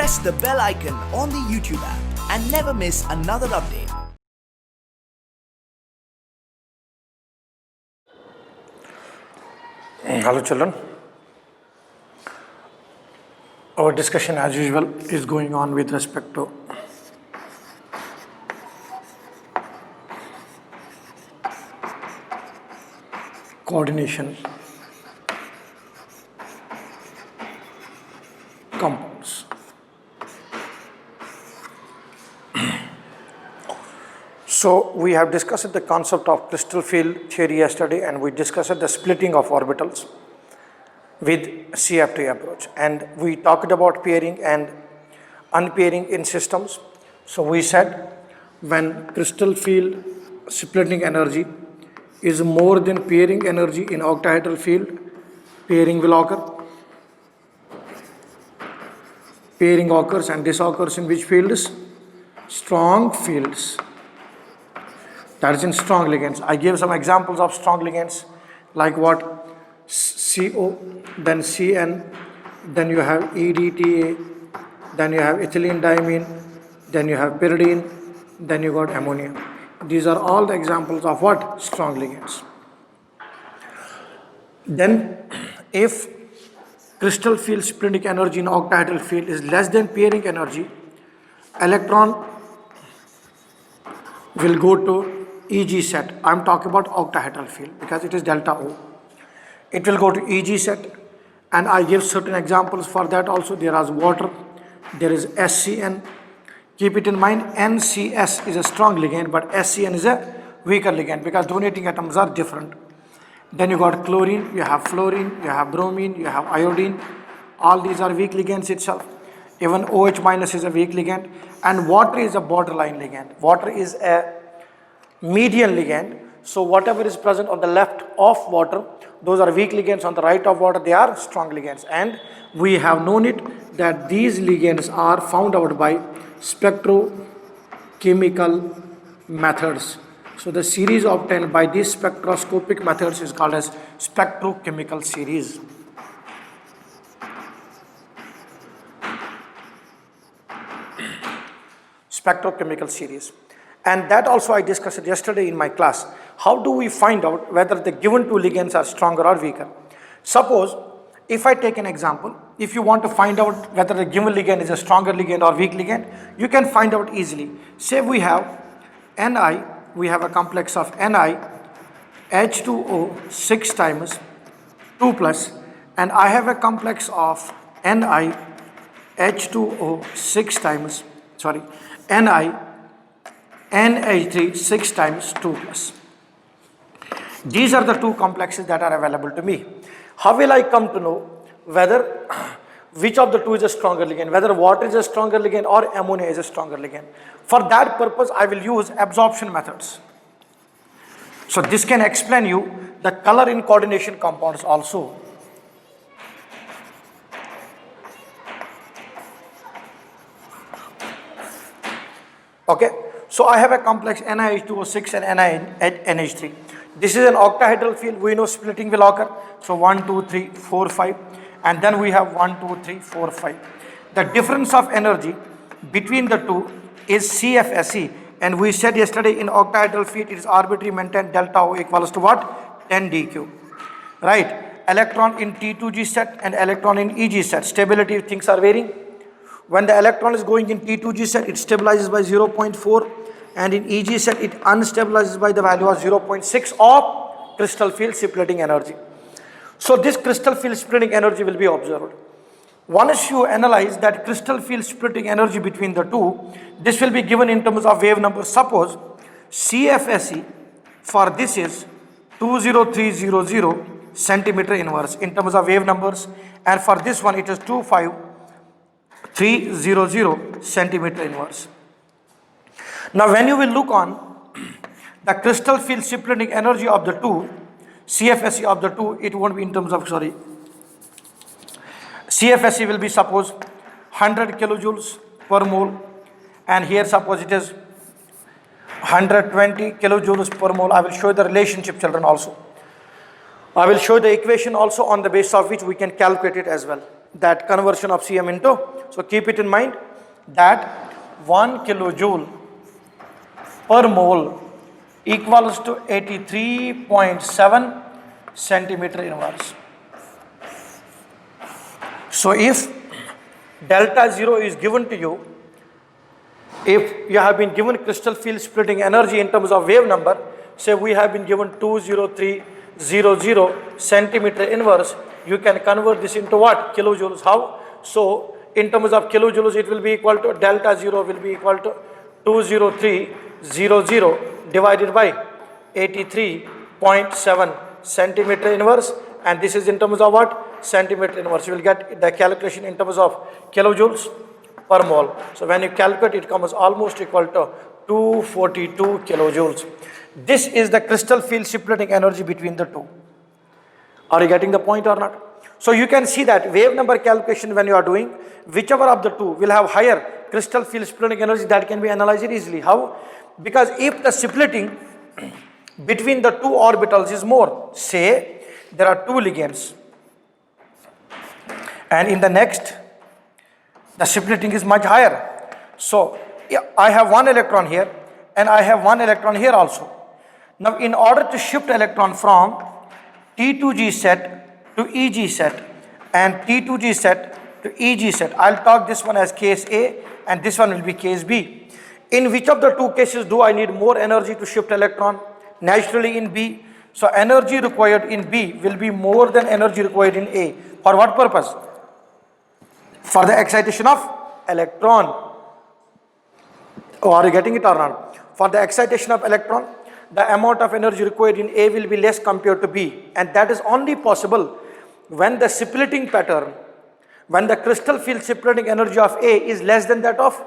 press the bell icon on the YouTube app and never miss another update. Hello children, our discussion as usual is going on with respect to coordination compounds. So we have discussed the concept of crystal field theory yesterday, and we discussed the splitting of orbitals with CFT approach, and we talked about pairing and unpairing in systems. So we said when crystal field splitting energy is more than pairing energy in octahedral field, pairing will occur. Pairing occurs, and this occurs in which fields? Strong fields. That is in strong ligands. I gave some examples of strong ligands like what? CO, then CN, then you have EDTA, then you have ethylene diamine, then you have pyridine, then you got ammonia. These are all the examples of what? Strong ligands. Then if crystal field splitting energy in octahedral field is less than pairing energy, electron will go to EG set. I am talking about octahedral field because it is delta O. It will go to EG set, and I give certain examples for that also. There is water, there is SCN. Keep it in mind, NCS is a strong ligand, but SCN is a weaker ligand because donating atoms are different. Then you got chlorine, you have fluorine, you have bromine, you have iodine. All these are weak ligands itself. Even OH minus is a weak ligand, and water is a borderline ligand. Water is a median ligand. So whatever is present on the left of water, those are weak ligands. On the right of water, they are strong ligands. And we have known it that these ligands are found out by spectrochemical methods. So the series obtained by these spectroscopic methods is called as spectrochemical series. Spectrochemical series. And that also I discussed yesterday in my class. How do we find out whether the given two ligands are stronger or weaker? Suppose if I take an example, if you want to find out whether the given ligand is a stronger ligand or weak ligand, you can find out easily. Say we have Ni, we have a complex of Ni, H2O 6 times 2 plus, and I have a complex of Ni, H2O 6 times, Ni, NH3 6 times 2 plus. These are the two complexes that are available to me. How will I come to know whether which of the two is a stronger ligand, whether water is a stronger ligand or ammonia is a stronger ligand? For that purpose, I will use absorption methods. So this can explain you the color in coordination compounds also. Okay. So I have a complex NiH2O6 and NiNH3. This is an octahedral field. We know splitting will occur. So 1, 2, 3, 4, 5. And then we have 1, 2, 3, 4, 5. The difference of energy between the two is CFSE. And we said yesterday in octahedral field it is arbitrary maintained delta O equals to what? 10 dq. Right? Electron in T2G set and electron in EG set. Stability things are varying. When the electron is going in T2G set, it stabilizes by 0.4, and in EG set, it unstabilizes by the value of 0.6 of crystal field splitting energy. So this crystal field splitting energy will be observed. Once you analyze that crystal field splitting energy between the two, this will be given in terms of wave number. Suppose CFSE for this is 20300 centimeter inverse in terms of wave numbers, and for this one it is 25300 centimeter inverse. Now when you will look on the crystal field splitting energy of the two, CFSE of the two, it won't be in terms of, CFSE will be suppose 100 kilojoules per mole, and here suppose it is 120 kilojoules per mole. I will show the relationship, children, also. I will show the equation also on the basis of which we can calculate it as well. that conversion of Cm into, so keep it in mind that 1 kilojoule per mole equals to 83.7 centimeter inverse. So if delta 0 is given to you, if you have been given crystal field splitting energy in terms of wave number, say we have been given 20300 centimeter inverse, you can convert this into what? Kilojoules. How? So in terms of kilojoules, it will be equal to delta 0 will be equal to 20300 divided by 83.7 centimeter inverse, and this is in terms of what? Centimeter inverse. You will get the calculation in terms of kilojoules per mole. So when you calculate, it comes almost equal to 242 kilojoules. This is the crystal field splitting energy between the two. Are you getting the point or not? So you can see that wave number calculation when you are doing, whichever of the two will have higher crystal field splitting energy, that can be analyzed easily. How? Because if the splitting between the two orbitals is more, say there are two ligands, and in the next the splitting is much higher. So I have one electron here and I have one electron here also. Now in order to shift electron from T2G set to EG set and T2G set to EG set, I'll talk this one as case A and this one will be case B. In which of the two cases do I need more energy to shift electron? Naturally in B. So energy required in B will be more than energy required in A. For what purpose? For the excitation of electron. Oh, are you getting it or not? For the excitation of electron, the amount of energy required in A will be less compared to B, and that is only possible when the splitting pattern, when the crystal field splitting energy of A is less than that of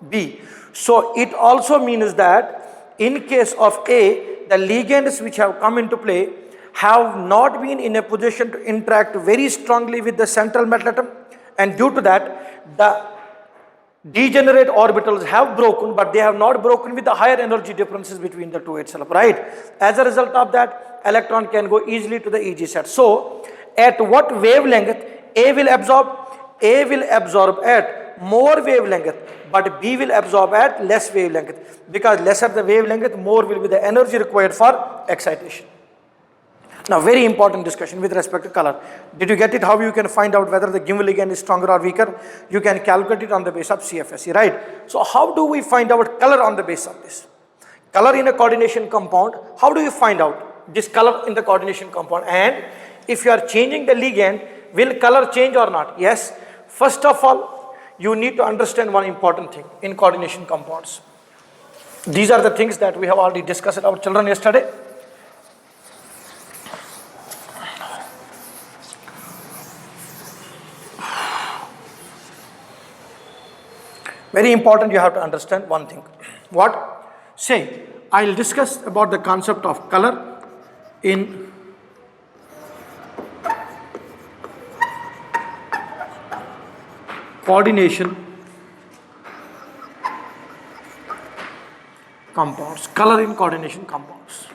B. So it also means that in case of A, the ligands which have come into play have not been in a position to interact very strongly with the central metal atom, and due to that the degenerate orbitals have broken, but they have not broken with the higher energy differences between the two itself, right? As a result of that, electron can go easily to the EG set. So at what wavelength A will absorb? A will absorb at more wavelength, but B will absorb at less wavelength, because lesser the wavelength, more will be the energy required for excitation. Now, very important discussion with respect to color. Did you get it? How you can find out whether the given ligand is stronger or weaker? You can calculate it on the basis of CFSE, right? So how do we find out color on the basis of this? Color in a coordination compound, how do you find out this color in the coordination compound? And if you are changing the ligand, will color change or not? Yes. First of all, you need to understand one important thing in coordination compounds. These are the things that we have already discussed with our children yesterday. Very important, you have to understand one thing. What? Say, I'll discuss about the concept of color in coordination compounds. Color in coordination compounds.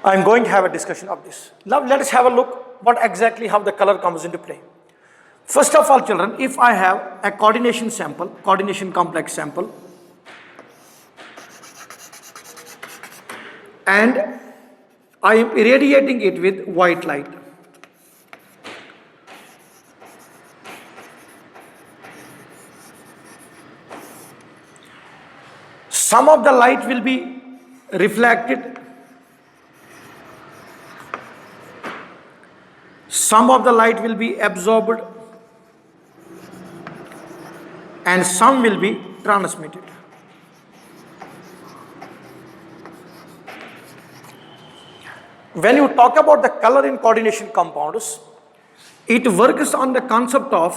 I'm going to have a discussion of this. Now let us have a look what exactly how the color comes into play. First of all, children, if I have a coordination sample, coordination complex sample, and I am irradiating it with white light, some of the light will be reflected, some of the light will be absorbed, and some will be transmitted. When you talk about the color in coordination compounds, it works on the concept of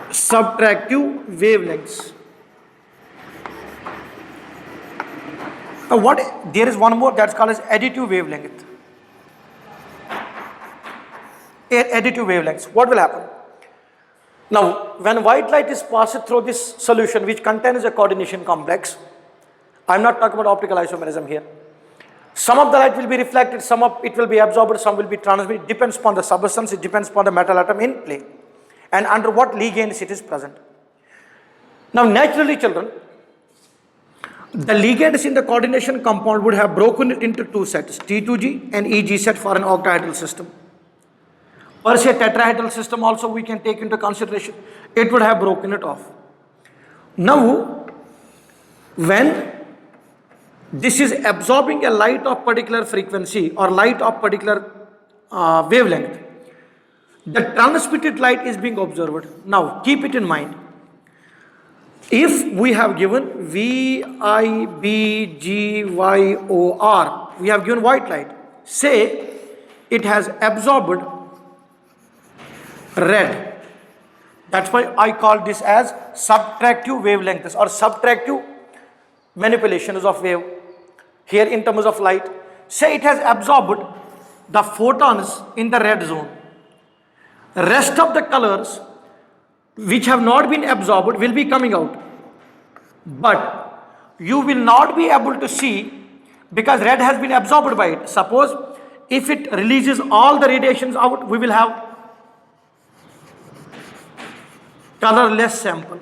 subtractive wavelengths. There is one more that's called as additive wavelength. Additive wavelengths. What will happen? Now, when white light is passed through this solution which contains a coordination complex, I'm not talking about optical isomerism here. Some of the light will be reflected, some of it will be absorbed, some will be transmitted. It depends upon the substance, it depends upon the metal atom in play and under what ligands it is present. Now naturally children, the ligands in the coordination compound would have broken it into two sets, T2G and EG set for an octahedral system. Per se tetrahedral system also we can take into consideration. It would have broken it off. Now, when this is absorbing a light of particular frequency or light of particular wavelength, the transmitted light is being observed. Now, keep it in mind. If we have given V, I, B, G, Y, O, R, we have given white light. Say it has absorbed red. That's why I call this as subtractive wavelengths or subtractive manipulations of wave. Here in terms of light, say it has absorbed the photons in the red zone. Rest of the colors which have not been absorbed will be coming out. But you will not be able to see because red has been absorbed by it. Suppose if it releases all the radiations out, we will have colorless sample.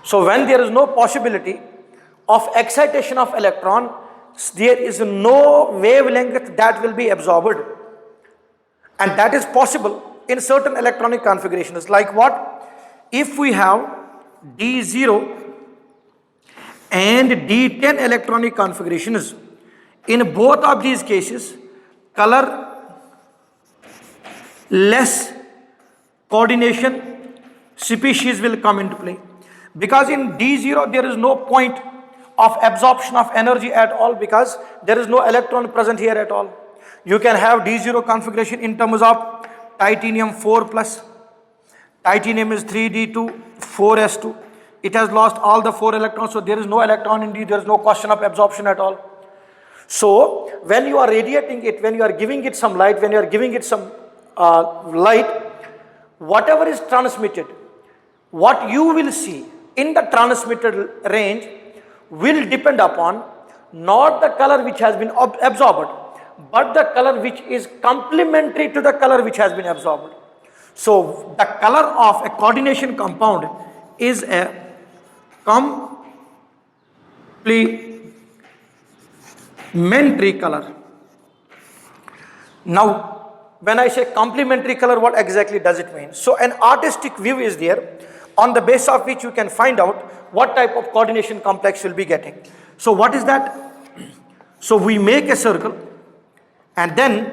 So when there is no possibility of excitation of electron, there is no wavelength that will be absorbed. And that is possible in certain electronic configurations. Like what? If we have D0 and D10 electronic configurations, in both of these cases, color less coordination species will come into play. Because in D0 there is no point of absorption of energy at all because there is no electron present here at all. You can have D0 configuration in terms of titanium 4 plus. Titanium is 3D2, 4S2. It has lost all the 4 electrons, so there is no electron in D, there is no question of absorption at all. So when you are radiating it, when you are giving it some light, when you are giving it some light, whatever is transmitted, what you will see in the transmitted range will depend upon not the color which has been absorbed, but the color which is complementary to the color which has been absorbed. So the color of a coordination compound is a complementary color. Now, when I say complementary color, what exactly does it mean? So an artistic view is there on the basis of which you can find out what type of coordination complex you'll be getting. So what is that? So we make a circle and then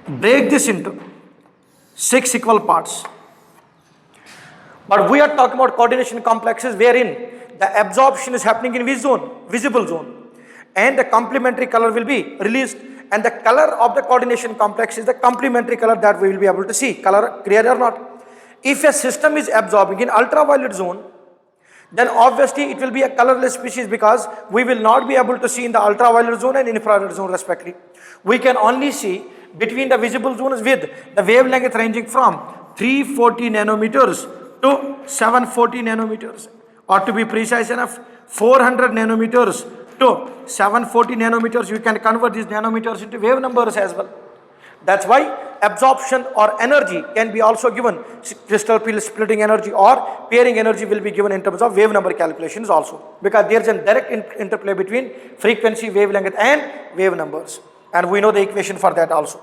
break this into 6 equal parts. But we are talking about coordination complexes wherein the absorption is happening in which zone? Visible zone. And the complementary color will be released, and the color of the coordination complex is the complementary color that we will be able to see, color clear or not. If a system is absorbing in ultraviolet zone, then obviously it will be a colorless species because we will not be able to see in the ultraviolet zone and infrared zone respectively. We can only see between the visible zones with the wavelength ranging from 340 nanometers to 740 nanometers, or to be precise enough, 400 nanometers to 740 nanometers. You can convert these nanometers into wave numbers as well. That's why absorption or energy can be also given, crystal field splitting energy or pairing energy will be given in terms of wave number calculations also, because there is a direct interplay between frequency, wavelength and wave numbers, and we know the equation for that also.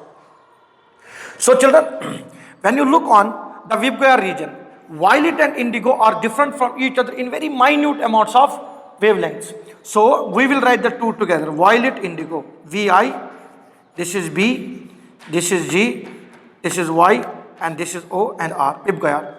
So children, when you look on the VIBGYOR region, violet and indigo are different from each other in very minute amounts of wavelengths. So we will write the two together, violet, indigo, VI, this is B, this is G, this is Y, and this is O and R, VIBGYOR.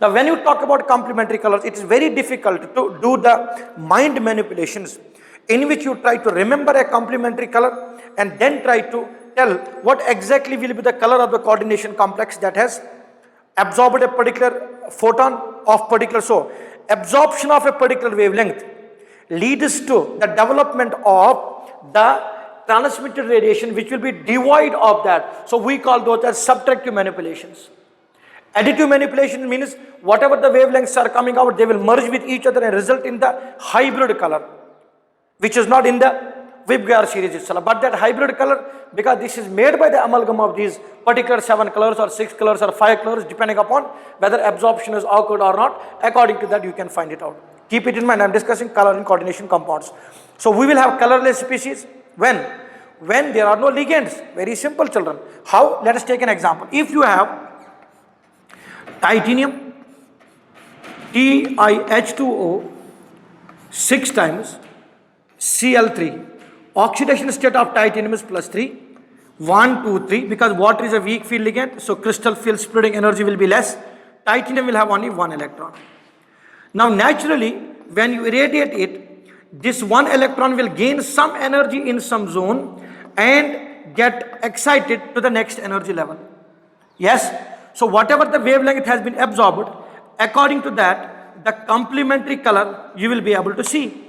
Now when you talk about complementary colors, it is very difficult to do the mind manipulations in which you try to remember a complementary color and then try to tell what exactly will be the color of the coordination complex that has absorbed a particular photon of particular. So absorption of a particular wavelength leads to the development of the transmitted radiation which will be devoid of that. So we call those as subtractive manipulations. Additive manipulation means whatever the wavelengths are coming out, they will merge with each other and result in the hybrid color, which is not in the Vibgayar series itself. But that hybrid color, because this is made by the amalgam of these particular 7 colors or 6 colors or 5 colors, depending upon whether absorption is occurred or not. According to that, you can find it out. Keep it in mind, I am discussing color and coordination compounds. So we will have colorless species when there are no ligands. Very simple, children. How? Let us take an example. If you have titanium, TiH2O, 6 times Cl3. Oxidation state of titanium is +3. 1, 2, 3. Because water is a weak field ligand, so crystal field splitting energy will be less. Titanium will have only 1 electron. Now naturally, when you irradiate it, this 1 electron will gain some energy in some zone and get excited to the next energy level. Yes? So whatever the wavelength has been absorbed, according to that, the complementary color you will be able to see.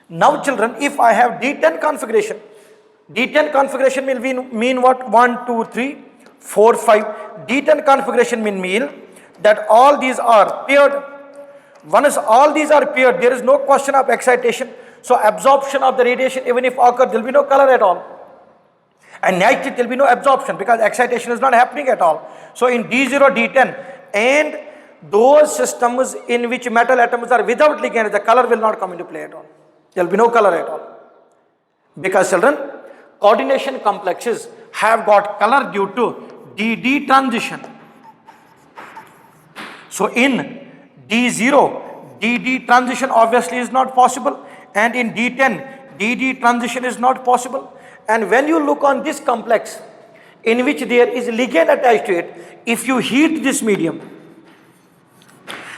Now children, if I have D10 configuration will mean what? 1, 2, 3, 4, 5. D10 configuration mean that all these are paired. Once all these are paired, there is no question of excitation. So absorption of the radiation, even if occur, there will be no color at all. And naturally there will be no absorption because excitation is not happening at all. So in D0, D10 and those systems in which metal atoms are without ligand, the color will not come into play at all. There will be no color at all. Because children, coordination complexes have got color due to DD transition. So in D0, DD transition obviously is not possible, and in D10, DD transition is not possible. And when you look on this complex in which there is ligand attached to it, if you heat this medium,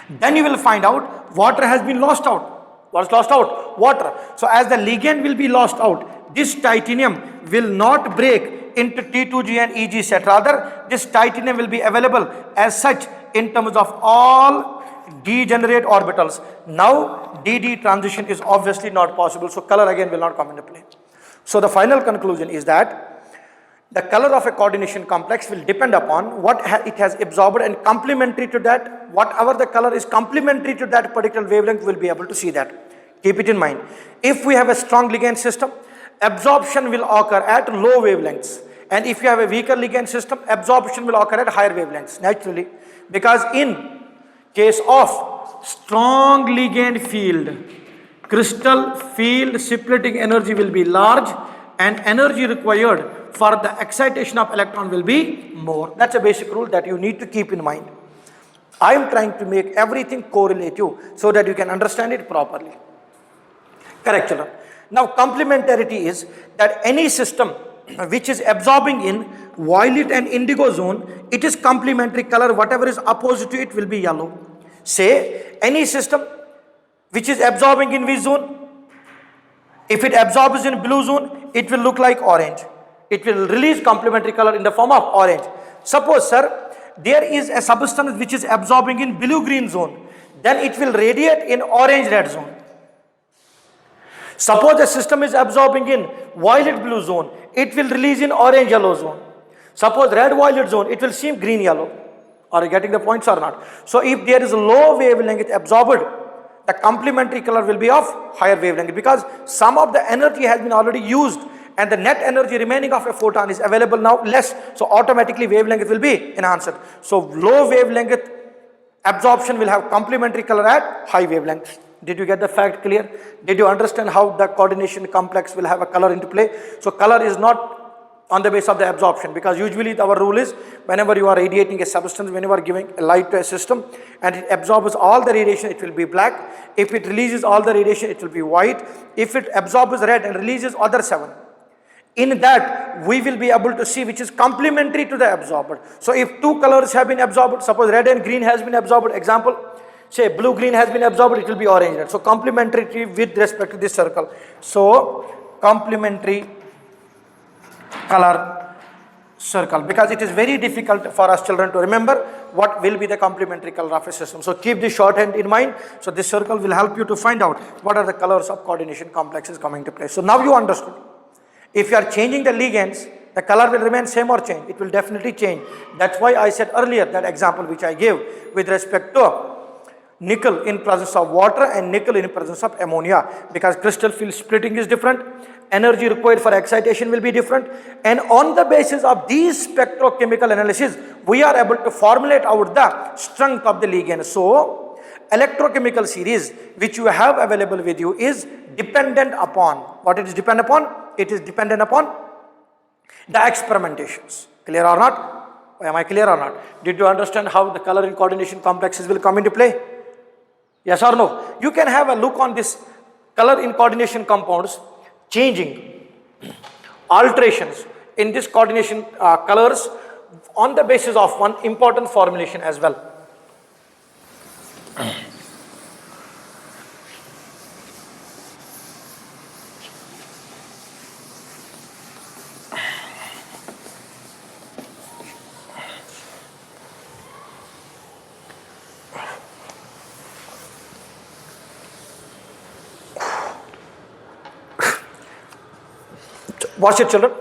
then you will find out water has been lost out. What's lost out? Water. So as the ligand will be lost out, this titanium will not break into T2G and EG set. Rather, this titanium will be available as such in terms of all degenerate orbitals. Now, DD transition is obviously not possible. So color again will not come into play. So the final conclusion is that the color of a coordination complex will depend upon what it has absorbed, and complementary to that, whatever the color is complementary to that particular wavelength, will be able to see that. Keep it in mind. If we have a strong ligand system, absorption will occur at low wavelengths. And if you have a weaker ligand system, absorption will occur at higher wavelengths, naturally. Because in case of strong ligand field, crystal field splitting energy will be large and energy required for the excitation of electron will be more. That's a basic rule that you need to keep in mind. I am trying to make everything correlative so that you can understand it properly. Correct, children. Now complementarity is that any system which is absorbing in violet and indigo zone, it is complementary color. Whatever is opposite to it will be yellow. Say any system which is absorbing in which zone? If it absorbs in blue zone, it will look like orange. It will release complementary color in the form of orange. Suppose, sir, there is a substance which is absorbing in blue-green zone, then it will radiate in orange-red zone. Suppose the system is absorbing in violet-blue zone, it will release in orange-yellow zone. Suppose red-violet zone, it will seem green-yellow. Are you getting the points or not? So if there is a low wavelength absorbed, the complementary color will be of higher wavelength, because some of the energy has been already used and the net energy remaining of a photon is available now less, so automatically wavelength will be enhanced. So low wavelength absorption will have complementary color at high wavelength. Did you get the fact clear? Did you understand how the coordination complex will have a color into play? So color is not on the basis of the absorption, because usually our rule is whenever you are radiating a substance, whenever you are giving a light to a system and it absorbs all the radiation, it will be black. If it releases all the radiation, it will be white. If it absorbs red and releases other 7, in that we will be able to see which is complementary to the absorbed. So if two colors have been absorbed, suppose red and green has been absorbed, example, say blue green has been absorbed, it will be orange red. So complementary with respect to this circle. So complementary color circle, because it is very difficult for us children to remember what will be the complementary color of a system. So keep this shorthand in mind. So this circle will help you to find out what are the colors of coordination complexes coming to play. So now you understood. If you are changing the ligands, The color will remain same or change? It will definitely change. That's why I said earlier that example which I gave with respect to nickel in presence of water and nickel in presence of ammonia, because crystal field splitting is different, energy required for excitation will be different, and on the basis of these spectrochemical analysis we are able to formulate out the strength of the ligand. So electrochemical series which you have available with you is dependent upon what it is dependent upon? It is dependent upon the experimentations. Clear or not? Am I clear or not? Did you understand how the color and coordination complexes will come into play? Yes or no? You can have a look on this color in coordination compounds changing, alterations in this coordination colors on the basis of one important formulation as well. Watch it, children.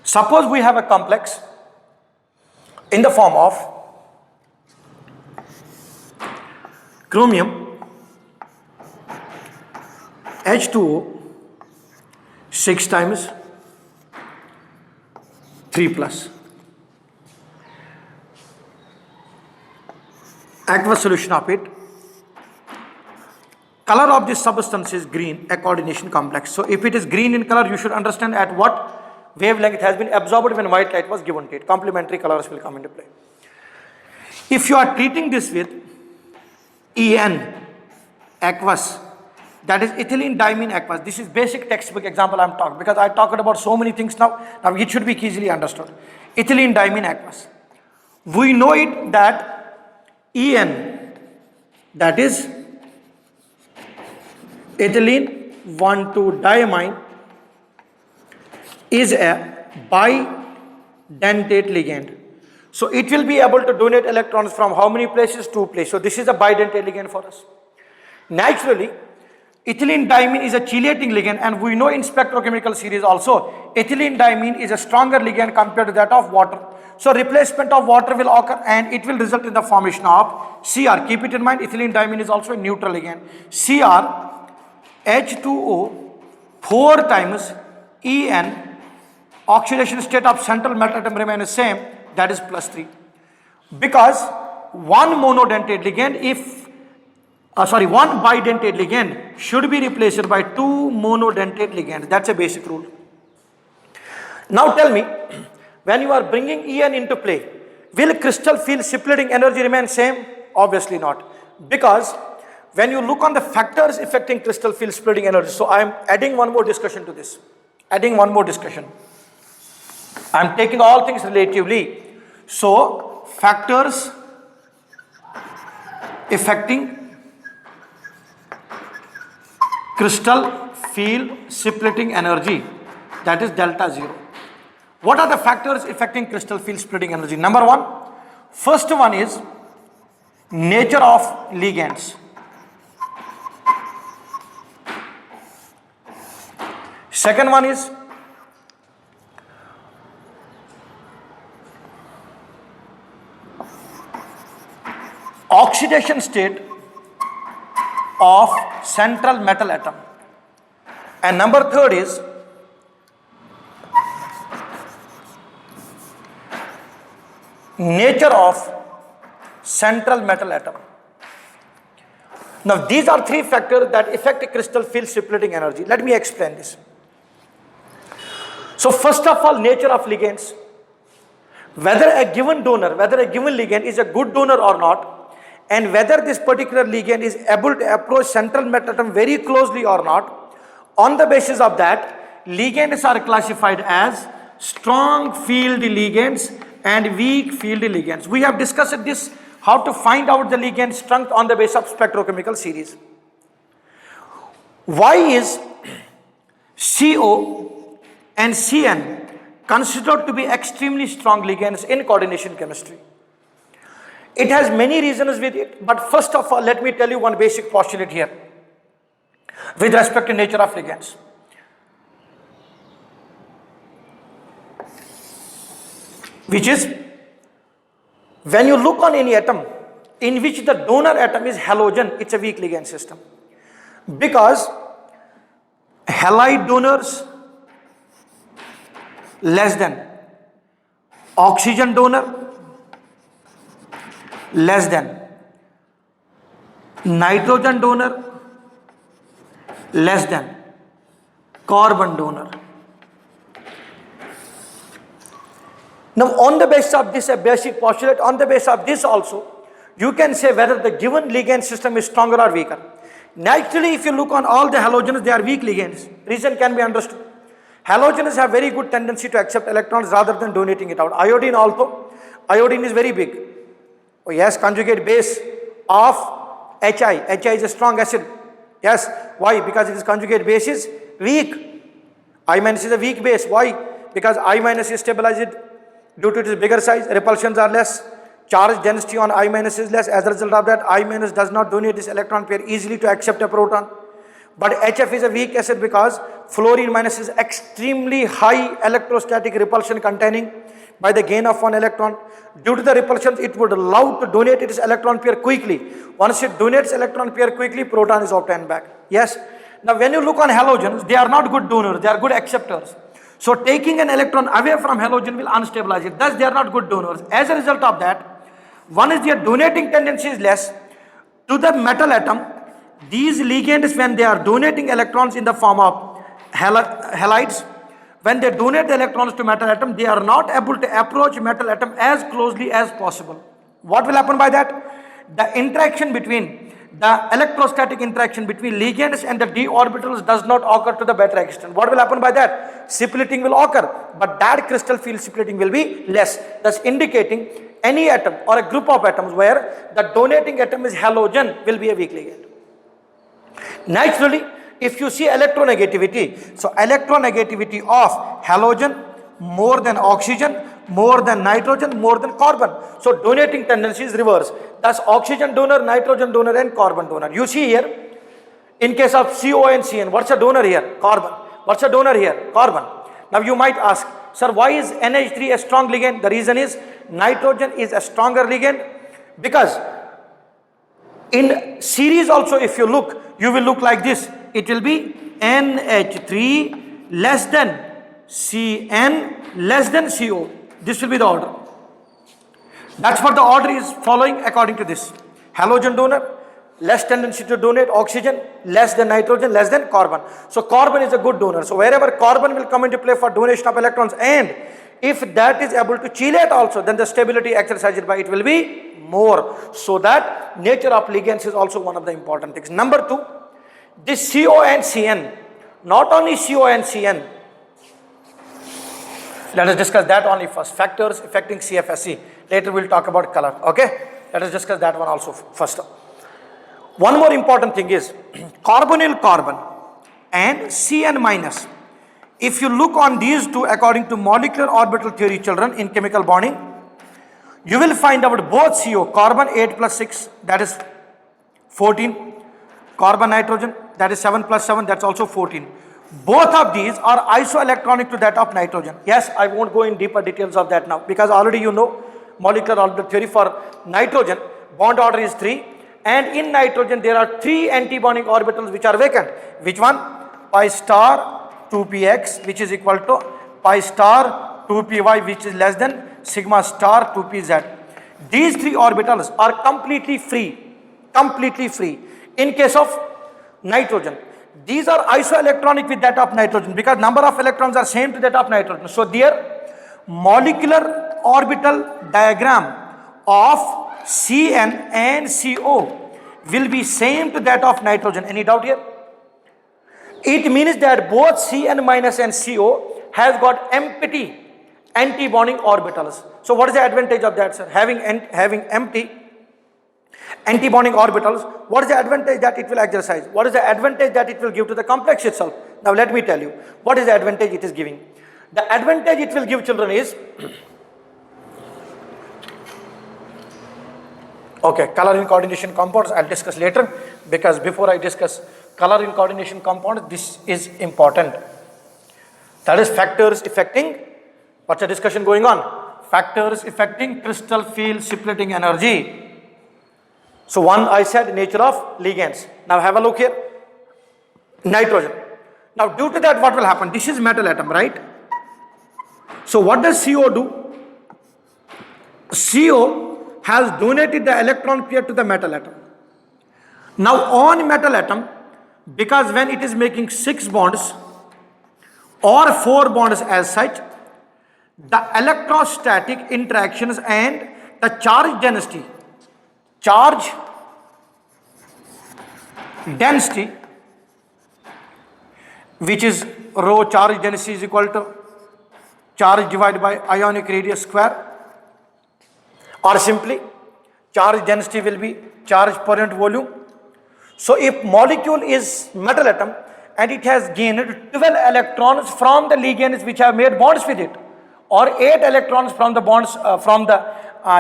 Suppose we have a complex in the form of chromium H2O 6 times 3 plus. Aqueous solution of it. Color of this substance is green, a coordination complex. So if it is green in color, you should understand at what wavelength has been absorbed when white light was given to it. Complementary colors will come into play. If you are treating this with EN, aqueous, that is ethylene diamine aqueous. This is basic textbook example I am talking, because I talked about so many things now. Now it should be easily understood. Ethylene diamine aqueous. We know it that EN, that is ethylene 1,2-diamine, is a bidentate ligand. So it will be able to donate electrons from how many places? 2 places. So this is a bidentate ligand for us. Naturally, ethylene diamine is a chelating ligand, and we know in spectrochemical series also ethylene diamine is a stronger ligand compared to that of water. So replacement of water will occur and it will result in the formation of Cr. Keep it in mind, ethylene diamine is also a neutral ligand. Cr H2O 4 times En, oxidation state of central metal atom remains same, that is +3. Because one monodentate ligand, one bidentate ligand should be replaced by 2 monodentate ligands. That's a basic rule. Now tell me, when you are bringing En into play, will crystal field splitting energy remain same? Obviously not. Because when you look on the factors affecting crystal field splitting energy, so I am adding one more discussion to this. Adding one more discussion. I am taking all things relatively. So, factors affecting crystal field splitting energy, that is delta 0. What are the factors affecting crystal field splitting energy? Number one, first one is nature of ligands. Second one is oxidation state of central metal atom. And number third is nature of central metal atom. Now these are 3 factors that affect crystal field splitting energy. Let me explain this. So first of all, nature of ligands. Whether a given donor, whether a given ligand is a good donor or not, and whether this particular ligand is able to approach central metal atom very closely or not, on the basis of that, ligands are classified as strong field ligands and weak field ligands. We have discussed this, how to find out the ligand strength on the basis of spectrochemical series. Why is CO and Cn considered to be extremely strong ligands in coordination chemistry? It has many reasons with it, but first of all, let me tell you one basic postulate here with respect to nature of ligands. which is when you look on any atom in which the donor atom is halogen, it's a weak ligand system. Because halide donors less than oxygen donor less than nitrogen donor less than carbon donor. Now on the basis of this, a basic postulate, on the basis of this also, you can say whether the given ligand system is stronger or weaker. Naturally, if you look on all the halogens, they are weak ligands. Reason can be understood. Halogens have very good tendency to accept electrons rather than donating it out. Iodine also, iodine is very big. Oh yes, conjugate base of Hi. Hi is a strong acid. Yes, why? Because its conjugate base is weak. I minus is a weak base. Why? Because I minus is stabilized due to its bigger size, repulsions are less, charge density on I minus is less. As a result of that, I minus does not donate this electron pair easily to accept a proton. But HF is a weak acid because fluorine minus is extremely high electrostatic repulsion containing by the gain of one electron. Due to the repulsions, it would allow to donate its electron pair quickly. Once it donates electron pair quickly, proton is obtained back. Yes. Now when you look on halogens, they are not good donors, they are good acceptors. So taking an electron away from halogen will unstabilize it. Thus they are not good donors. As a result of that, one is their donating tendency is less. To the metal atom, these ligands, when they are donating electrons in the form of halides, when they donate the electrons to metal atom, they are not able to approach metal atom as closely as possible. What will happen by that? The interaction between, the electrostatic interaction between ligands and the d orbitals does not occur to the better extent. What will happen by that? Splitting will occur, but that crystal field splitting will be less, thus indicating any atom or a group of atoms where the donating atom is halogen will be a weak ligand. Naturally, if you see electronegativity, so electronegativity of halogen more than oxygen, more than nitrogen, more than carbon. So donating tendency is reverse. Thus oxygen donor, nitrogen donor and carbon donor. You see here, in case of CO and CN, what's a donor here? Carbon. What's a donor here? Carbon. Now you might ask, sir, why is NH3 a strong ligand? The reason is nitrogen is a stronger ligand because in series also if you look, you will look like this. It will be NH3 less than Cn less than CO. This will be the order. That's what the order is following according to this. Halogen donor, less tendency to donate oxygen, less than nitrogen, less than carbon. So carbon is a good donor. So wherever carbon will come into play for donation of electrons, and if that is able to chelate also, then the stability exercised by it will be more. So that nature of ligands is also one of the important things. Number two, this CO and Cn, not only CO and Cn, let us discuss that only first. Factors affecting CFSE. Later we'll talk about color. Okay? Let us discuss that one also first. One more important thing is carbonyl carbon and Cn minus. If you look on these two according to molecular orbital theory, children, in chemical bonding, you will find out both CO, carbon 8 plus 6, that is 14. Carbon nitrogen, that is 7 plus 7, that's also 14. Both of these are isoelectronic to that of nitrogen. Yes, I won't go in deeper details of that now because already you know molecular orbital theory for nitrogen, bond order is 3, and in nitrogen there are 3 anti-bonding orbitals which are vacant. Which one? Pi star 2px, which is equal to pi star 2py, which is less than sigma star 2pz. These 3 orbitals are completely free, in case of nitrogen. These are isoelectronic with that of nitrogen because number of electrons are same to that of nitrogen. So their molecular orbital diagram of Cn and CO will be same to that of nitrogen. Any doubt here? It means that both Cn minus and CO has got empty anti-bonding orbitals. So what is the advantage of that, sir? Having empty anti-bonding orbitals, what is the advantage that it will exercise? What is the advantage that it will give to the complex itself? Now let me tell you, what is the advantage it is giving? The advantage it will give, children, is okay, color in coordination compounds I'll discuss later, because before I discuss color in coordination compounds, this is important. That is factors affecting, what's the discussion going on? factors affecting crystal field splitting energy. So one I said nature of ligands. Now have a look here. Nitrogen. Now due to that what will happen? This is metal atom, right? So what does CO do? CO has donated the electron pair to the metal atom. Now on metal atom, because when it is making 6 bonds or 4 bonds as such, the electrostatic interactions and the charge density which is rho charge density is equal to charge divided by ionic radius square, or simply charge density will be charge per unit volume. So if molecule is metal atom and it has gained 12 electrons from the ligands which have made bonds with it, or 8 electrons from the bonds from the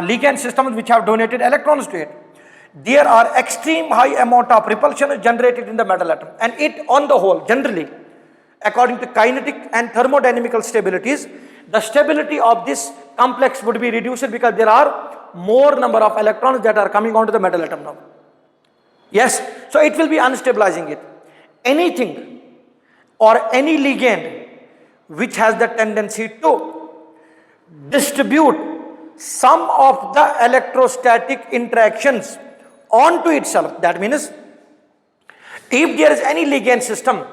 ligand systems which have donated electrons to it, there are extreme high amount of repulsion generated in the metal atom, and it on the whole generally according to kinetic and thermodynamical stabilities, the stability of this complex would be reduced because there are more number of electrons that are coming onto the metal atom now. Yes, so it will be unstabilizing it. Anything or any ligand which has the tendency to distribute some of the electrostatic interactions onto itself. That means if there is any ligand system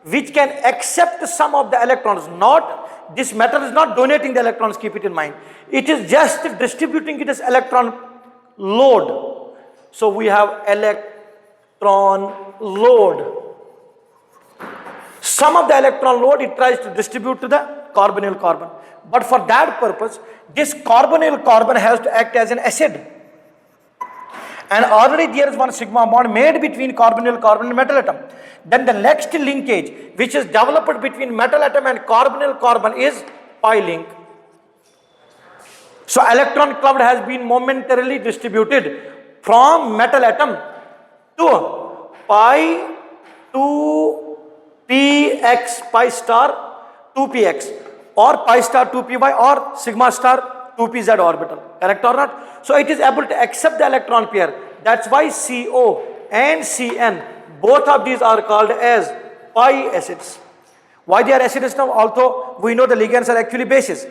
which can accept some of the electrons, not this metal is not donating the electrons, keep it in mind, it is just distributing it as electron load. So we have electron load. Some of the electron load it tries to distribute to the carbonyl carbon, but for that purpose this carbonyl carbon has to act as an acid, and already there is one sigma bond made between carbonyl carbon and metal atom. Then the next linkage which is developed between metal atom and carbonyl carbon is pi link. So electron cloud has been momentarily distributed from metal atom to pi 2px, pi star 2px, or pi star 2py, or sigma star 2pz orbital, correct or not? So it is able to accept the electron pair. That's why CO and Cn, both of these are called as pi acids. Why they are acids now? Although we know the ligands are actually bases,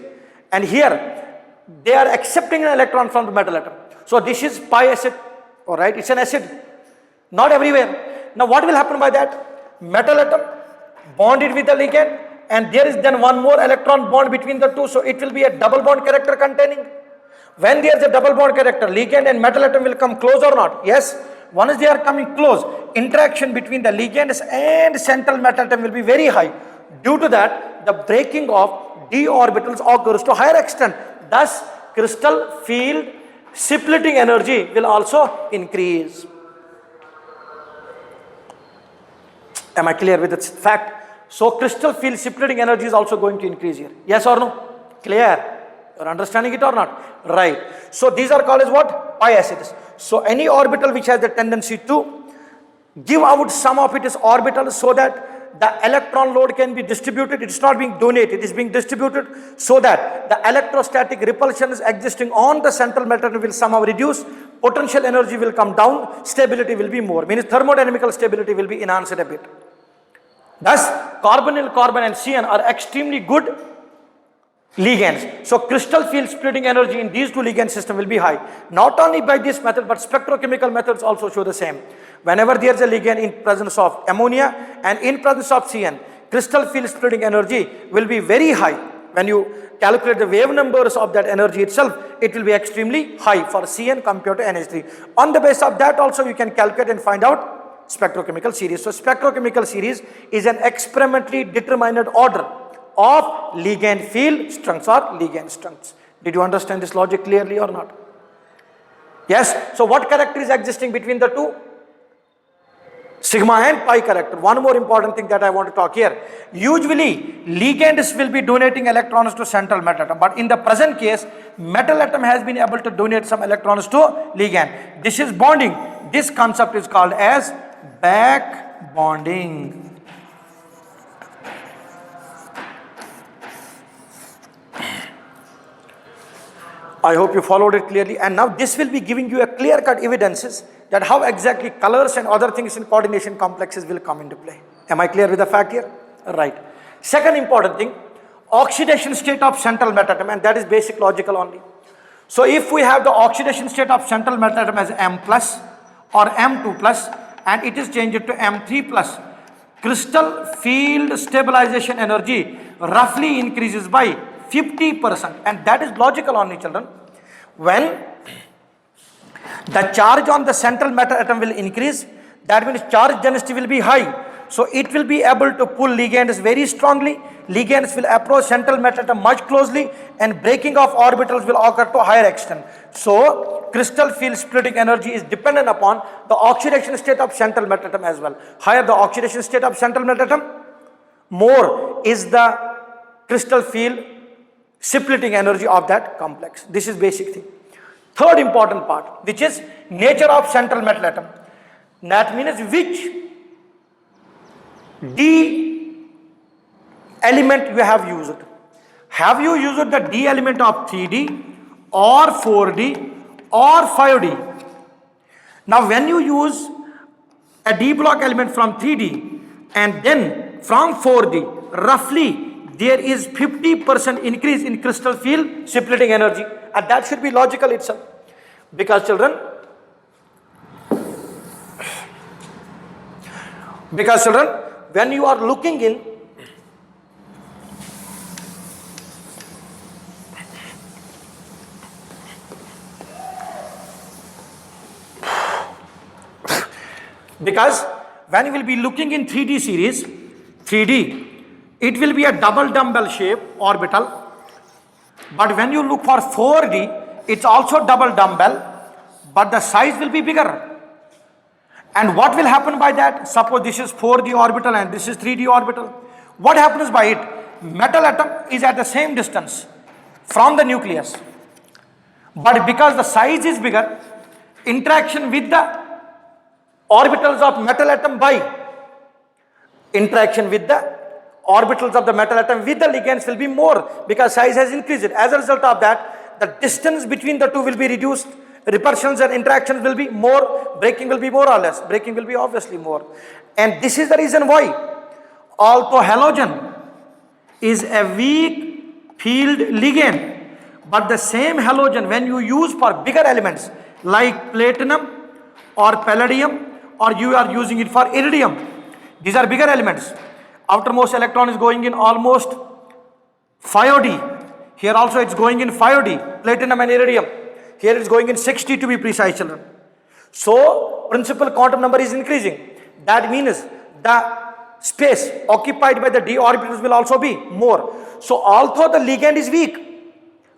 and here they are accepting an electron from the metal atom. So this is pi acid, all right, it's an acid, not everywhere. Now what will happen by that? Metal atom bonded with the ligand, and there is then one more electron bond between the two, so it will be a double bond character containing. When there is a double bond character, ligand and metal atom will come close or not? Yes. Once they are coming close, interaction between the ligands and central metal atom will be very high. Due to that, the breaking of d orbitals occurs to higher extent. Thus, crystal field splitting energy will also increase. Am I clear with this fact? So crystal field splitting energy is also going to increase here. Yes or no? Clear? You're understanding it or not? Right. So these are called as what? Pi acids. So any orbital which has the tendency to give out some of its orbitals so that the electron load can be distributed. It's not being donated, it is being distributed so that the electrostatic repulsions existing on the central metal will somehow reduce, potential energy will come down, stability will be more, means thermodynamical stability will be enhanced a bit. Thus, carbonyl carbon and CN are extremely good ligands. So crystal field splitting energy in these two ligand system will be high. Not only by this method, but spectrochemical methods also show the same. Whenever there is a ligand in presence of ammonia and in presence of CN, crystal field splitting energy will be very high. When you calculate the wave numbers of that energy itself, it will be extremely high for CN compared to NH3. On the basis of that also you can calculate and find out spectrochemical series. So spectrochemical series is an experimentally determined order of ligand field strengths or ligand strengths. Did you understand this logic clearly or not? Yes. So what character is existing between the two? Sigma and pi character. One more important thing that I want to talk here. Usually ligands will be donating electrons to central metal atom, but in the present case metal atom has been able to donate some electrons to ligand. This is bonding. This concept is called as back bonding. I hope you followed it clearly. And now this will be giving you a clear-cut evidences that how exactly colors and other things in coordination complexes will come into play. Am I clear with the fact here? Right. Second important thing, oxidation state of central metal atom, and that is basic logical only. So if we have the oxidation state of central metal atom as M plus or M2 plus and it is changed to M3 plus, crystal field stabilization energy roughly increases by 50%, and that is logical only, children. When the charge on the central metal atom will increase, that means charge density will be high. So it will be able to pull ligands very strongly. Ligands will approach central metal atom much closely, and breaking of orbitals will occur to a higher extent. So crystal field splitting energy is dependent upon the oxidation state of central metal atom as well. Higher the oxidation state of central metal atom, more is the crystal field splitting energy of that complex. This is basic thing. Third important part, which is nature of central metal atom. That means which D element you have used. Have you used the D element of 3D or 4D or 5D? Now when you use a D block element from 3D and then from 4D, roughly there is 50% increase in crystal field splitting energy, and that should be logical itself. Because children, when you are looking in because when you will be looking in 3D series, 3D, it will be a double dumbbell shape orbital. But when you look for 4D, it's also double dumbbell, but the size will be bigger. And what will happen by that? Suppose this is 4D orbital and this is 3D orbital. What happens by it? Metal atom is at the same distance from the nucleus. But because the size is bigger, interaction with the orbitals of metal atom interaction with the orbitals of the metal atom with the ligands will be more because size has increased. As a result of that, the distance between the two will be reduced. Repulsions and interactions will be more, breaking will be more or less. Breaking will be obviously more. And this is the reason why, although halogen is a weak field ligand, but the same halogen when you use for bigger elements like platinum or palladium, or you are using it for iridium, these are bigger elements. Outermost electron is going in almost 5D. Here also it's going in 5D, platinum and iridium. Here it's going in 60 to be precise, children. So principal quantum number is increasing. That means the space occupied by the d orbitals will also be more. So although the ligand is weak,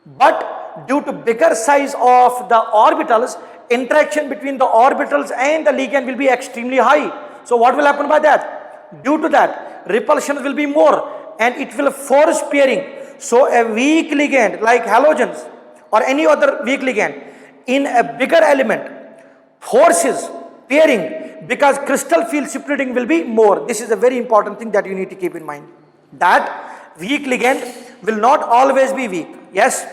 but due to bigger size of the orbitals, interaction between the orbitals and the ligand will be extremely high. So what will happen by that? Due to that, repulsion will be more and it will force pairing. So a weak ligand like halogens or any other weak ligand in a bigger element forces pairing because crystal field splitting will be more. This is a very important thing that you need to keep in mind. That weak ligand will not always be weak. Yes?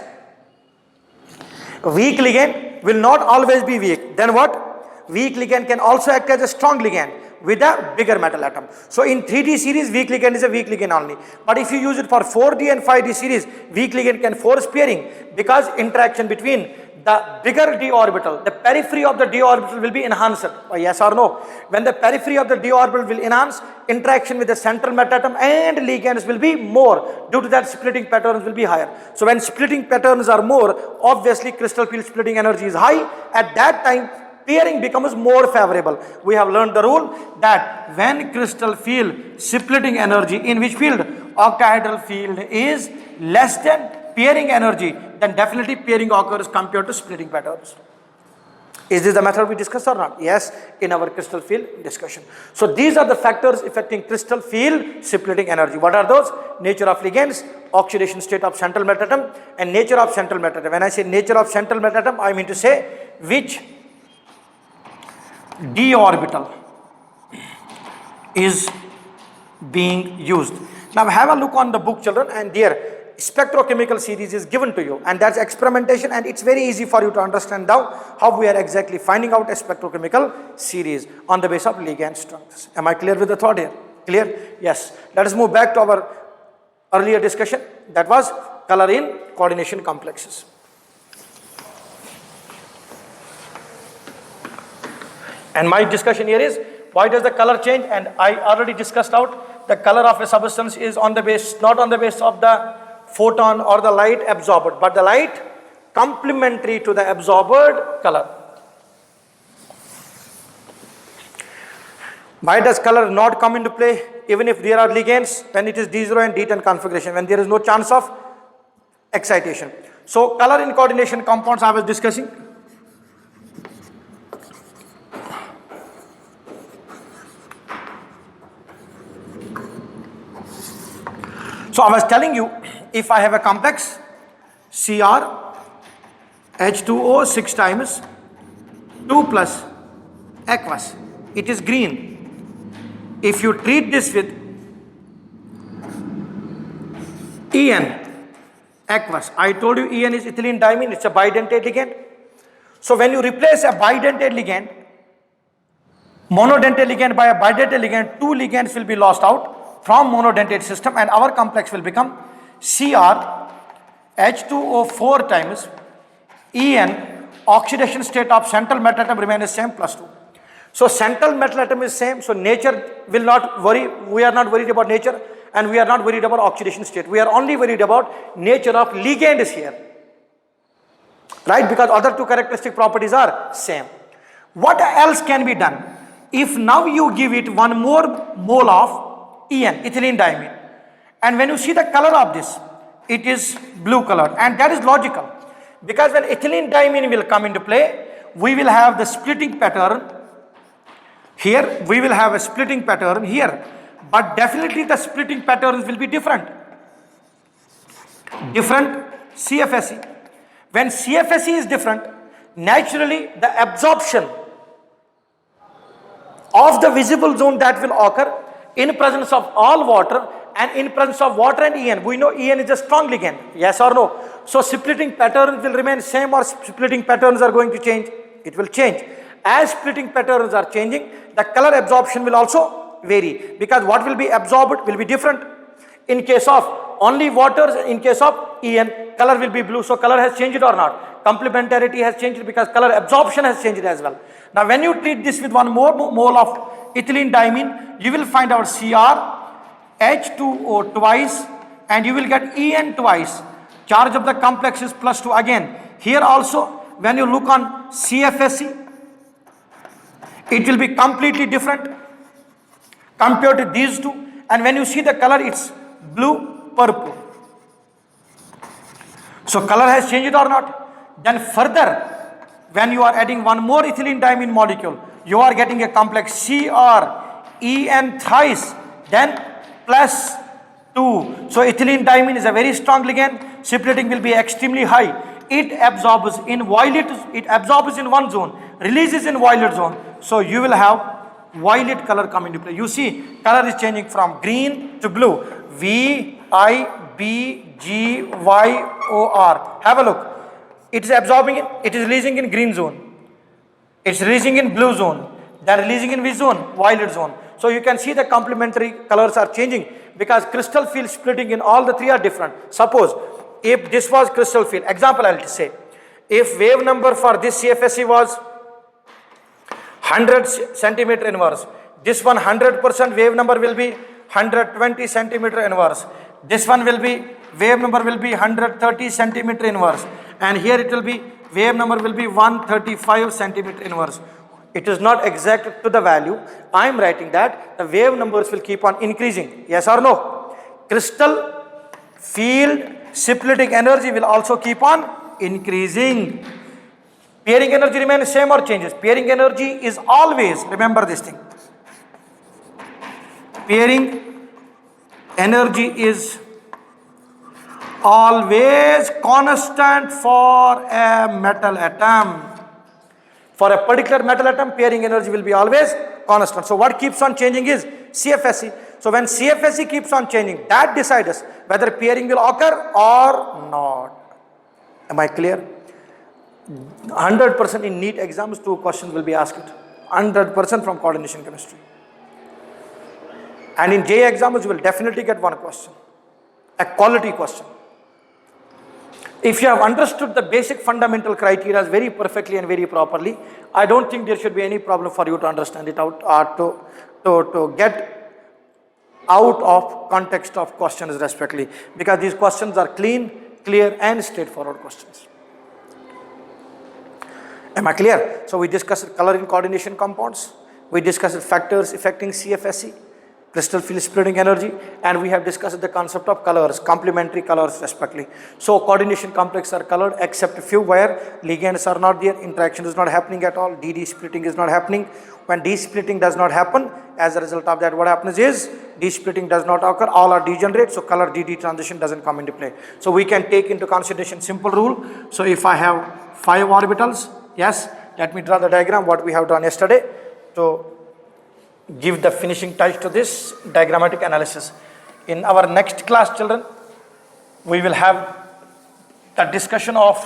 Weak ligand will not always be weak. Then what? Weak ligand can also act as a strong ligand with a bigger metal atom. So in 3D series, weak ligand is a weak ligand only. But if you use it for 4D and 5D series, weak ligand can force pairing because interaction between the bigger d orbital, the periphery of the d orbital will be enhanced. Yes or no? When the periphery of the d orbital will enhance, interaction with the central metal atom and ligands will be more. Due to that, splitting patterns will be higher. So when splitting patterns are more, obviously crystal field splitting energy is high. At that time, pairing becomes more favorable. We have learned the rule that when crystal field splitting energy in which field? Octahedral field is less than pairing energy, then definitely pairing occurs compared to splitting patterns. Is this the method we discussed or not? Yes, in our crystal field discussion. So these are the factors affecting crystal field splitting energy. What are those? Nature of ligands, oxidation state of central metal atom, and nature of central metal atom. When I say nature of central metal atom, I mean to say which d orbital is being used. Now have a look on the book, children, and there spectrochemical series is given to you, and that's experimentation, and it's very easy for you to understand now how we are exactly finding out a spectrochemical series on the basis of ligand strengths. Am I clear with the thought here? Clear? Yes. Let us move back to our earlier discussion, that was color in coordination complexes. And my discussion here is, why does the color change? And I already discussed out the color of a substance is on the base, not on the basis of the photon or the light absorbed, but the light complementary to the absorbed color. Why does color not come into play even if there are ligands when it is D0 and D10 configuration, when there is no chance of excitation? So color in coordination compounds I was discussing. So I was telling you, if I have a complex Cr H2O 6 times 2 plus aqueous, it is green. If you treat this with En aqueous, I told you En is ethylene diamine, it's a bidentate ligand. So when you replace a bidentate ligand, monodentate ligand by a bidentate ligand, two ligands will be lost out from monodentate system, and our complex will become Cr H2O4 times En, oxidation state of central metal atom remains same plus 2. So central metal atom is same, so nature will not worry, we are not worried about nature, and we are not worried about oxidation state. We are only worried about nature of ligand is here, right? Because other two characteristic properties are same. What else can be done? If now you give it one more mole of En, ethylene diamine, and when you see the color of this, it is blue color, and that is logical, because when ethylene diamine will come into play, we will have the splitting pattern here, we will have a splitting pattern here, but definitely the splitting patterns will be different CFSE. When CFSE is different, naturally the absorption of the visible zone that will occur in presence of all water and in presence of water and En. We know En is a strong ligand, yes or no? So splitting patterns will remain same, or splitting patterns are going to change? It will change. As splitting patterns are changing, the color absorption will also vary, because what will be absorbed will be different. In case of only water, in case of En, color will be blue. So color has changed or not? Complementarity has changed because color absorption has changed as well. Now when you treat this with one more mole of ethylene diamine, you will find out Cr H2O twice, and you will get En twice. Charge of the complex is plus 2 again. Here also, when you look on CFSE, it will be completely different compared to these two, and when you see the color, it's blue purple. So color has changed or not? Then further, when you are adding one more ethylene diamine molecule, you are getting a complex CrEn thrice, then plus 2. So ethylene diamine is a very strong ligand, splitting will be extremely high. It absorbs in violet, it absorbs in one zone, releases in violet zone. So you will have violet color come into play. You see, color is changing from green to blue. VIBGYOR. Have a look. It is absorbing it, it is releasing in green zone. It's releasing in blue zone. Then releasing in which zone? Violet zone. So you can see the complementary colors are changing because crystal field splitting in all the three are different. Suppose if this was crystal field, example I'll say, if wave number for this CFSE was 100 centimeter inverse, this one 100% wave number will be 120 centimeter inverse. This one will be, wave number will be 130 centimeter inverse. And here it will be, wave number will be 135 centimeter inverse. It is not exact to the value. I am writing that the wave numbers will keep on increasing. Yes or no? Crystal field splitting energy will also keep on increasing. Pairing energy remains same or changes? Pairing energy is always, remember this thing. Pairing energy is always constant for a metal atom. For a particular metal atom, pairing energy will be always constant. So what keeps on changing is CFSE. So when CFSE keeps on changing, that decides whether pairing will occur or not. Am I clear? 100% in NEET exams, 2 questions will be asked. 100% from coordination chemistry. And in JEE exams, you will definitely get 1 question. A quality question. If you have understood the basic fundamental criteria very perfectly and very properly, I don't think there should be any problem for you to understand it out or to get out of context of questions respectively, because these questions are clean, clear and straightforward questions. Am I clear? So we discussed color in coordination compounds, we discussed factors affecting CFSE, crystal field spreading energy, and we have discussed the concept of colors, complementary colors respectively. So coordination complexes are colored except few where ligands are not there, interaction is not happening at all, DD splitting is not happening. When D splitting does not happen, as a result of that what happens is D splitting does not occur, all are degenerate, so color DD transition doesn't come into play. So we can take into consideration simple rule. So if I have 5 orbitals, yes, let me draw the diagram what we have done yesterday to give the finishing touch to this diagrammatic analysis. In our next class, children, we will have the discussion of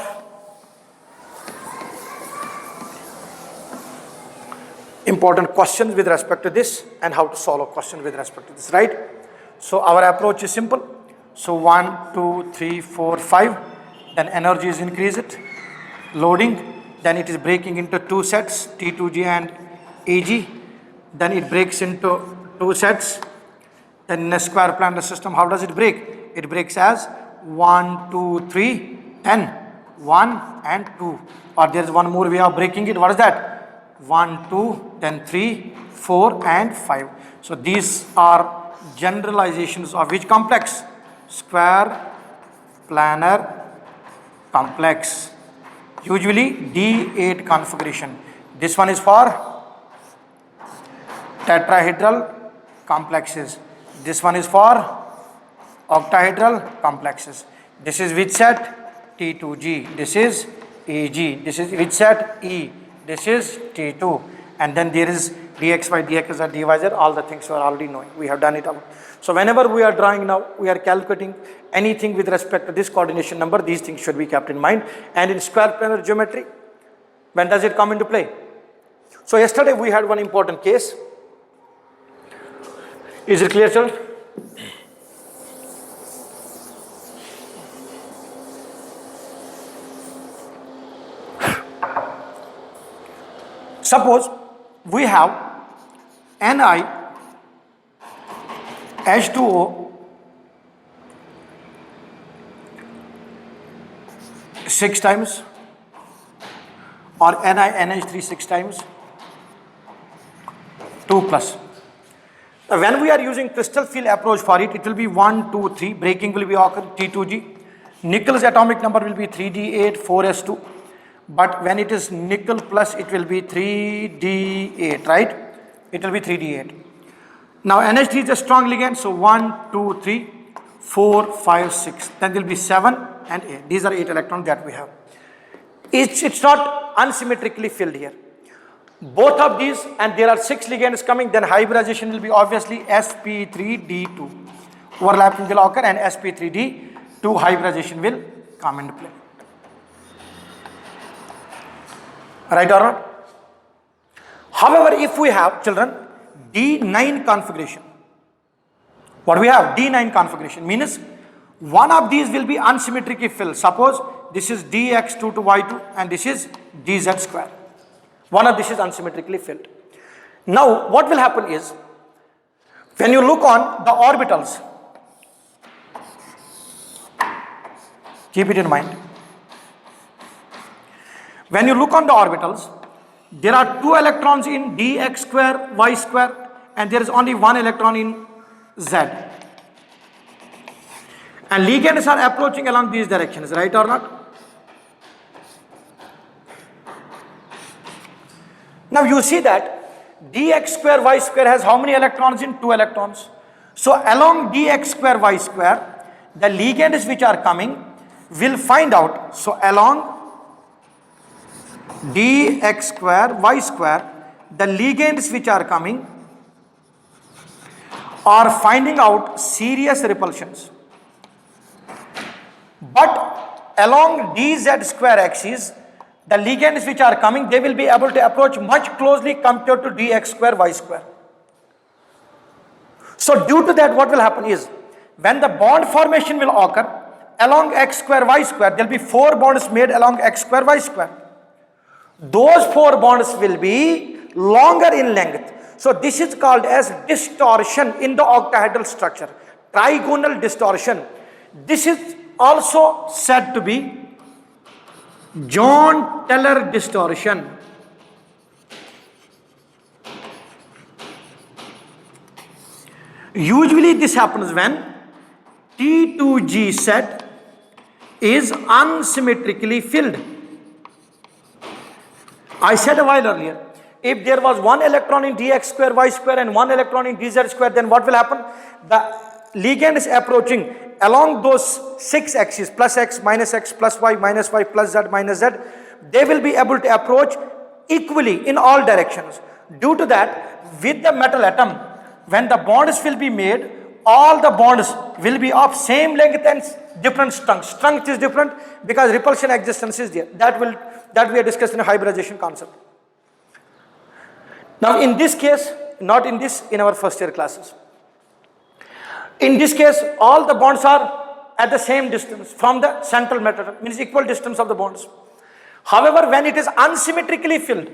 important questions with respect to this and how to solve a question with respect to this, right? So our approach is simple. So 1, 2, 3, 4, 5, then energy is increased, loading, then it is breaking into 2 sets, T2G and AG, then it breaks into 2 sets, then in a square planar system, how does it break? It breaks as 1, 2, 3, 10, 1 and 2, or there is one more way of breaking it. What is that? 1, 2, then 3, 4 and 5. So these are generalizations of which complex? Square planar complex, usually D8 configuration. This one is for tetrahedral complexes. This one is for octahedral complexes. This is which set? T2G. This is AG. This is which set? E. This is T2. And then there is dxy, dx, dy, all the things you are already knowing. We have done it out. So whenever we are drawing now, we are calculating anything with respect to this coordination number, these things should be kept in mind. And in square planar geometry, when does it come into play? So yesterday we had one important case. Is it clear, children? Suppose we have Ni H2O 6 times or NiNH3 6 times 2 plus. Now when we are using crystal field approach for it, it will be 1, 2, 3, breaking will be occur T2G, nickel's atomic number will be 3D8, 4S2, but when it is nickel plus it will be 3D8, right? It will be 3D8. Now NH3 is a strong ligand, so 1, 2, 3, 4, 5, 6, then there will be 7 and 8. These are 8 electrons that we have. It's not unsymmetrically filled here. Both of these, and there are 6 ligands coming, then hybridization will be obviously sp3d2. Overlapping will occur and sp3d2 hybridization will come into play. Right or not? However, if we have, children, D9 configuration, what we have? D9 configuration means one of these will be unsymmetrically filled. Suppose this is dx2 to y2 and this is dz square. One of this is unsymmetrically filled. Now, what will happen is, when you look on the orbitals, keep it in mind. When you look on the orbitals, there are 2 electrons in dx square, y square, and there is only 1 electron in z. And ligands are approaching along these directions, right or not? Now you see that dx square, y square has how many electrons in? 2 electrons. So along dx square, y square, the ligands which are coming will find out. So along dx square, y square, the ligands which are coming are finding out serious repulsions. But along dz square axis, the ligands which are coming, they will be able to approach much closely compared to dx square y square. So due to that, what will happen is, when the bond formation will occur along x square y square, there will be 4 bonds made along x square y square. Those 4 bonds will be longer in length. So this is called as distortion in the octahedral structure, trigonal distortion. This is also said to be Jahn-Teller distortion. Usually this happens when T2G set is unsymmetrically filled. I said a while earlier, if there was 1 electron in dx square y square and 1 electron in dz square, then what will happen? The ligand is approaching along those 6 axes, plus x, plus y, plus z, minus z. They will be able to approach equally in all directions. Due to that, with the metal atom, when the bonds will be made, all the bonds will be of same length and different strength. Strength is different because repulsion existence is there. That we have discussed in a hybridization concept. Now in this case, not in this, in our first year classes. In this case, all the bonds are at the same distance from the central metal atom, means equal distance of the bonds. However, when it is unsymmetrically filled,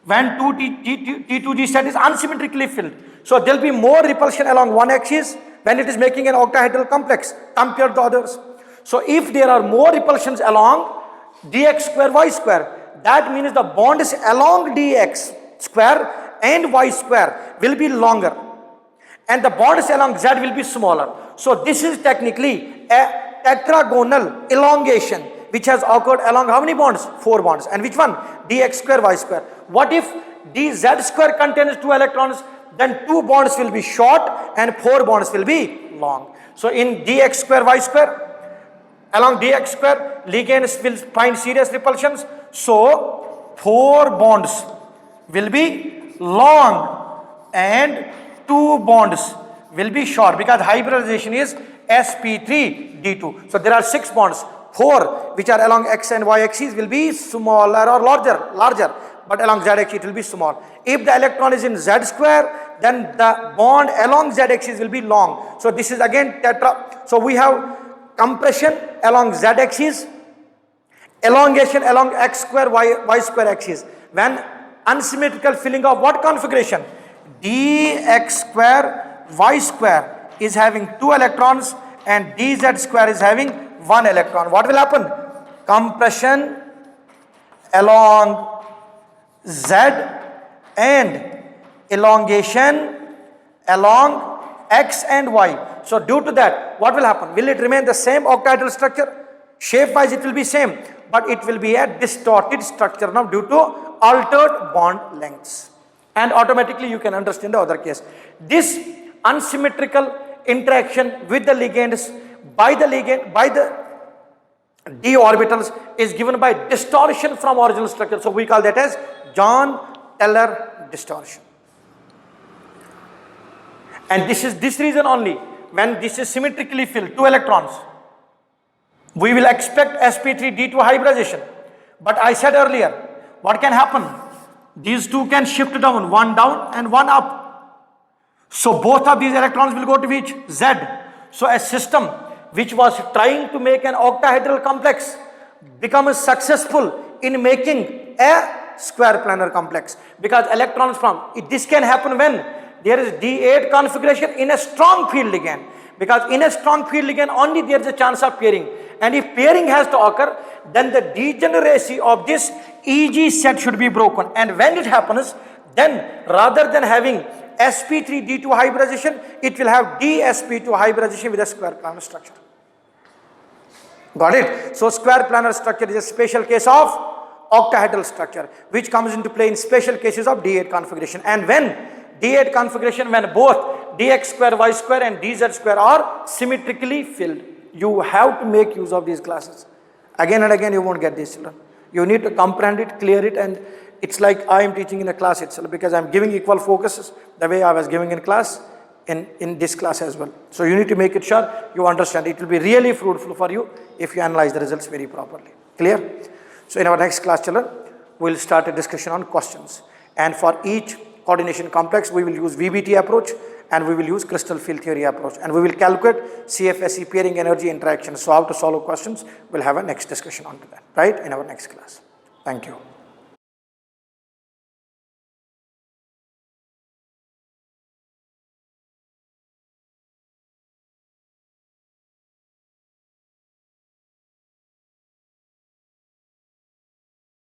when T2G set is unsymmetrically filled, so there will be more repulsion along one axis when it is making an octahedral complex compared to others. So if there are more repulsions along dx square y square, that means the bonds along dx square and y square will be longer, and the bonds along z will be smaller. So this is technically a tetragonal elongation which has occurred along how many bonds? 4 bonds. And which one? dx square y square. What if dz square contains 2 electrons? Then 2 bonds will be short and 4 bonds will be long. So in dx square y square, along dx square, ligands will find serious repulsions. So 4 bonds will be long and 2 bonds will be short, because hybridization is sp3d2. So there are 6 bonds. 4 which are along x and y axes will be smaller or larger, but along z axis it will be small. If the electron is in z square, then the bond along z axis will be long. So this is again tetra. So we have compression along z axis, elongation along x square y square axis. When unsymmetrical filling of what configuration? dx square y square is having 2 electrons and dz square is having 1 electron. What will happen? Compression along z and elongation along x and y. So due to that, what will happen? Will it remain the same octahedral structure? Shape wise it will be same, but it will be a distorted structure now due to altered bond lengths. And automatically you can understand the other case. This unsymmetrical interaction with the ligands by the d orbitals is given by distortion from original structure. So we call that as Jahn-Teller distortion. And this is this reason only, when this is symmetrically filled 2 electrons, we will expect sp3d2 hybridization. But I said earlier, what can happen? These 2 can shift down, 1 down and 1 up. So both of these electrons will go to which? Z. So a system which was trying to make an octahedral complex becomes successful in making a square planar complex, because electrons from this can happen when there is d8 configuration in a strong field ligand, because in a strong field ligand only there is a chance of pairing, and if pairing has to occur, then the degeneracy of this EG set should be broken, and when it happens, then rather than having sp3d2 hybridization, it will have dsp2 hybridization with a square planar structure. Got it? So square planar structure is a special case of octahedral structure which comes into play in special cases of d8 configuration. And when d8 configuration, when both dx square y square and dz square are symmetrically filled, you have to make use of these classes. Again and again you won't get these, children. You need to comprehend it, clear it, and it's like I am teaching in a class itself, because I am giving equal focuses the way I was giving in class. in this class as well. So you need to make it sure you understand. It will be really fruitful for you if you analyze the results very properly. Clear? So in our next class, children, we will start a discussion on questions. And for each coordination complex, we will use VBT approach and we will use crystal field theory approach. And we will calculate CFSE pairing energy interaction. So how to solve questions, we'll have a next discussion on that, right, in our next class. Thank you.